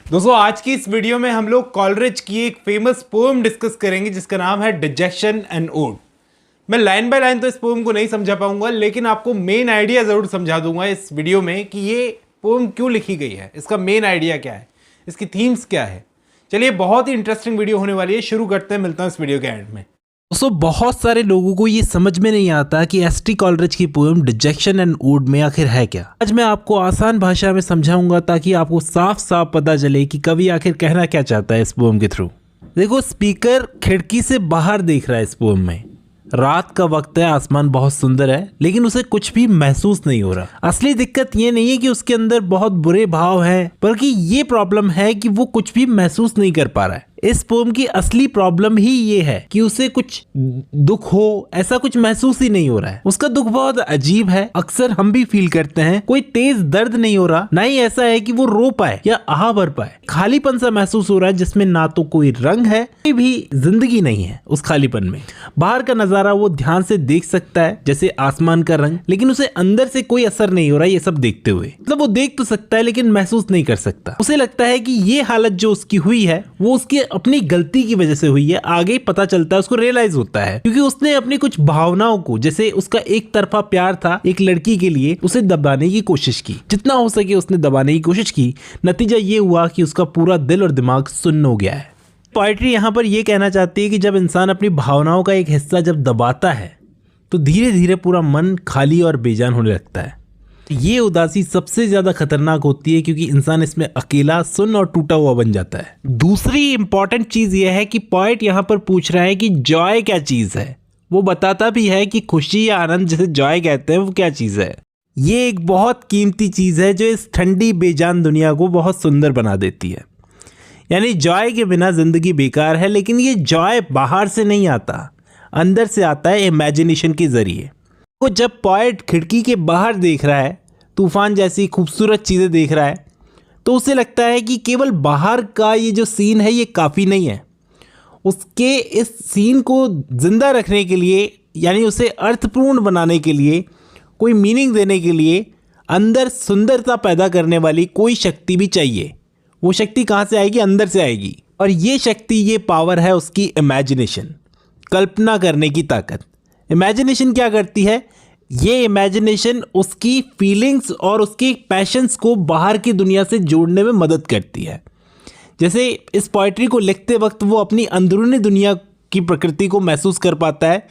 दोस्तों आज की इस वीडियो में हम लोग कॉलरिज की एक फेमस पोएम डिस्कस करेंगे जिसका नाम है डिजेक्शन एंड ओड। मैं लाइन बाय लाइन तो इस पोएम को नहीं समझा पाऊंगा, लेकिन आपको मेन आइडिया जरूर समझा दूंगा इस वीडियो में कि ये पोएम क्यों लिखी गई है, इसका मेन आइडिया क्या है, इसकी थीम्स क्या है। चलिए, बहुत ही इंटरेस्टिंग वीडियो होने वाली है, शुरू करते हैं। मिलता हूं इस वीडियो के एंड में। दोस्तों बहुत सारे लोगों को ये समझ में नहीं आता कि एस.टी. कॉलरिज की पोएम डिजेक्शन एंड ओड में आखिर है क्या। आज मैं आपको आसान भाषा में समझाऊंगा ताकि आपको साफ साफ पता चले कि कवि आखिर कहना क्या चाहता है इस पोएम के थ्रू। देखो, स्पीकर खिड़की से बाहर देख रहा है इस पोएम में। रात का वक्त है, आसमान बहुत सुंदर है, लेकिन उसे कुछ भी महसूस नहीं हो रहा। असली दिक्कत ये नहीं है कि उसके अंदर बहुत बुरे भाव हैं, बल्कि ये प्रॉब्लम है कि वो कुछ भी महसूस नहीं कर पा रहा है। इस पोएम की असली प्रॉब्लम ही ये है कि उसे कुछ दुख हो, ऐसा कुछ महसूस ही नहीं हो रहा है। उसका दुख बहुत अजीब है, अक्सर हम भी फील करते हैं। कोई तेज दर्द नहीं हो रहा, ना ही ऐसा है कि वो रो पाए या आह भर पाए। खालीपन सा महसूस हो रहा है जिसमें ना तो कोई रंग है, कोई भी जिंदगी नहीं है उस खालीपन में। बाहर का नजारा वो ध्यान से देख सकता है, जैसे आसमान का रंग, लेकिन उसे अंदर से कोई असर नहीं हो रहा ये सब देखते हुए। मतलब वो देख तो सकता है लेकिन महसूस नहीं कर सकता। उसे लगता है कि ये हालत जो उसकी हुई है वो उसके अपनी गलती की वजह से हुई है। आगे पता चलता है, उसको रियलाइज होता है, क्योंकि उसने अपनी कुछ भावनाओं को, जैसे उसका एक तरफा प्यार था एक लड़की के लिए, उसे दबाने की कोशिश की। जितना हो सके उसने दबाने की कोशिश की। नतीजा ये हुआ कि उसका पूरा दिल और दिमाग सुन्न हो गया है। पोएट्री यहाँ पर यह कहना चाहती है कि जब इंसान अपनी भावनाओं का एक हिस्सा जब दबाता है तो धीरे धीरे पूरा मन खाली और बेजान होने लगता है। ये उदासी सबसे ज्यादा खतरनाक होती है क्योंकि इंसान इसमें अकेला, सुन्न और टूटा हुआ बन जाता है। दूसरी इंपॉर्टेंट चीज यह है कि पोएट यहाँ पर पूछ रहा है कि जॉय क्या चीज है। वो बताता भी है कि खुशी या आनंद, जिसे जॉय कहते हैं, वो क्या चीज है। ये एक बहुत कीमती चीज है जो इस ठंडी बेजान दुनिया को बहुत सुंदर बना देती है। यानी जॉय के बिना जिंदगी बेकार है, लेकिन ये जॉय बाहर से नहीं आता, अंदर से आता है, इमेजिनेशन के जरिए। वो जब पोएट खिड़की के बाहर देख रहा है, तूफान जैसी खूबसूरत चीज़ें देख रहा है, तो उसे लगता है कि केवल बाहर का ये जो सीन है ये काफ़ी नहीं है। उसके इस सीन को ज़िंदा रखने के लिए, यानी उसे अर्थपूर्ण बनाने के लिए, कोई मीनिंग देने के लिए अंदर सुंदरता पैदा करने वाली कोई शक्ति भी चाहिए। वो शक्ति कहाँ से आएगी? अंदर से आएगी। और ये शक्ति, ये पावर है उसकी इमेजिनेशन, कल्पना करने की ताकत। इमेजिनेशन क्या करती है? ये इमेजिनेशन उसकी फीलिंग्स और उसके पैशंस को बाहर की दुनिया से जोड़ने में मदद करती है। जैसे इस पोएट्री को लिखते वक्त वो अपनी अंदरूनी दुनिया की प्रकृति को महसूस कर पाता है।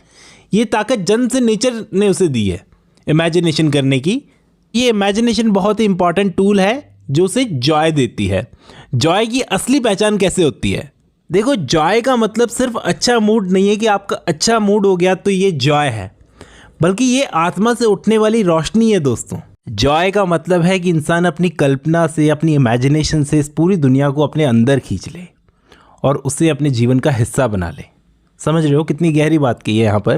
ये ताकत जन्म से नेचर ने उसे दी है इमेजिनेशन करने की। ये इमेजिनेशन बहुत ही इंपॉर्टेंट टूल है जो उसे जॉय देती है। जॉय की असली पहचान कैसे होती है? देखो, जॉय का मतलब सिर्फ अच्छा मूड नहीं है कि आपका अच्छा मूड हो गया तो ये जॉय है, बल्कि ये आत्मा से उठने वाली रोशनी है दोस्तों। जॉय का मतलब है कि इंसान अपनी कल्पना से, अपनी इमेजिनेशन से इस पूरी दुनिया को अपने अंदर खींच ले और उसे अपने जीवन का हिस्सा बना ले। समझ रहे हो कितनी गहरी बात की है यहाँ पर।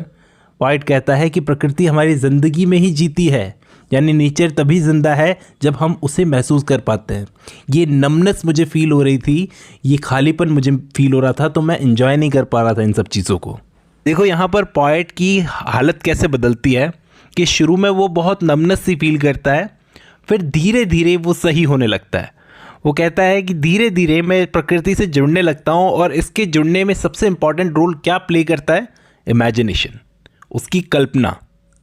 पोएट कहता है कि प्रकृति हमारी ज़िंदगी में ही जीती है, यानी नेचर तभी जिंदा है जब हम उसे महसूस कर पाते हैं। ये नमनेस मुझे फील हो रही थी, ये खालीपन मुझे फील हो रहा था, तो मैं एंजॉय नहीं कर पा रहा था इन सब चीज़ों को। देखो यहाँ पर पोएट की हालत कैसे बदलती है कि शुरू में वो बहुत नमनेस सी फील करता है, फिर धीरे धीरे वो सही होने लगता है। वो कहता है कि धीरे धीरे मैं प्रकृति से जुड़ने लगता हूँ, और इसके जुड़ने में सबसे इम्पॉर्टेंट रोल क्या प्ले करता है? इमेजिनेशन, उसकी कल्पना।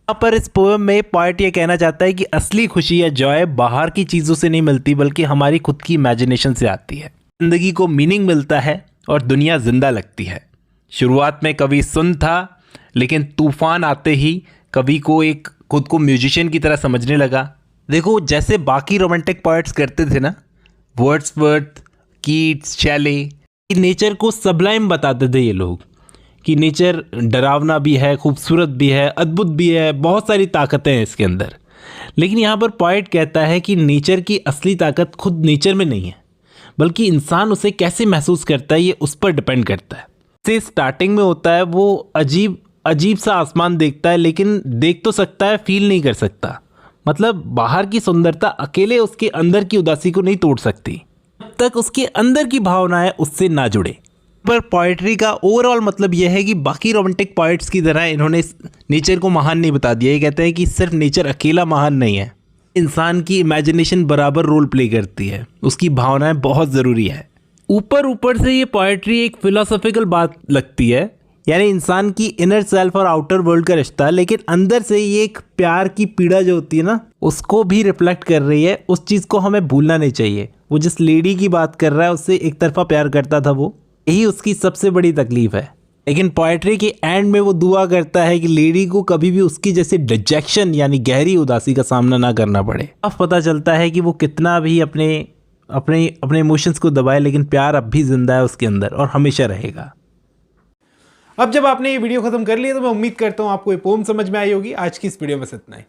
यहाँ पर इस पोएम में पोएट ये कहना चाहता है कि असली खुशी या जॉय बाहर की चीज़ों से नहीं मिलती, बल्कि हमारी खुद की इमेजिनेशन से आती है। जिंदगी को मीनिंग मिलता है और दुनिया जिंदा लगती है। शुरुआत में कवि सुन्न था, लेकिन तूफान आते ही कवि को एक खुद को म्यूजिशियन की तरह समझने लगा। देखो, जैसे बाकी रोमांटिक पोएट्स करते थे ना, वर्ड्सवर्थ, कीट्स, शैले, नेचर को सबलाइम बताते थे ये लोग कि नेचर डरावना भी है, खूबसूरत भी है, अद्भुत भी है, बहुत सारी ताकतें हैं इसके अंदर। लेकिन यहाँ पर पोएट कहता है कि नेचर की असली ताकत खुद नेचर में नहीं है, बल्कि इंसान उसे कैसे महसूस करता है ये उस पर डिपेंड करता है। से स्टार्टिंग में होता है, वो अजीब सा आसमान देखता है, लेकिन देख तो सकता है, फील नहीं कर सकता। मतलब बाहर की सुंदरता अकेले उसके अंदर की उदासी को नहीं तोड़ सकती जब तक उसके अंदर की भावनाएं उससे ना जुड़े। पर पोएट्री का ओवरऑल मतलब यह है कि बाकी रोमांटिक पोएट्स की तरह इन्होंने नेचर को महान नहीं बता दिया। ये कहते हैं कि सिर्फ नेचर अकेला महान नहीं है, इंसान की इमेजिनेशन बराबर रोल प्ले करती है, उसकी भावनाएं बहुत ज़रूरी है। ऊपर ऊपर से ये पोएट्री एक फिलोसॉफिकल बात लगती है, यानी इंसान की इनर सेल्फ और आउटर वर्ल्ड का रिश्ता, लेकिन अंदर से ये एक प्यार की पीड़ा जो होती है ना, उसको भी रिफ्लेक्ट कर रही है। उस चीज़ को हमें भूलना नहीं चाहिए। वो जिस लेडी की बात कर रहा है उससे एक तरफा प्यार करता था, वो यही उसकी सबसे बड़ी तकलीफ है। लेकिन पोएट्री के एंड में वो दुआ करता है कि लेडी को कभी भी उसकी जैसे डिजेक्शन यानी गहरी उदासी का सामना ना करना पड़े। अब पता चलता है कि वो कितना भी अपने अपने अपने इमोशंस को दबाए, लेकिन प्यार अब भी जिंदा है उसके अंदर और हमेशा रहेगा। अब जब आपने ये वीडियो खत्म कर लिया तो मैं उम्मीद करता हूँ आपको ये पोम समझ में आई होगी। आज की इस वीडियो में इतना ही।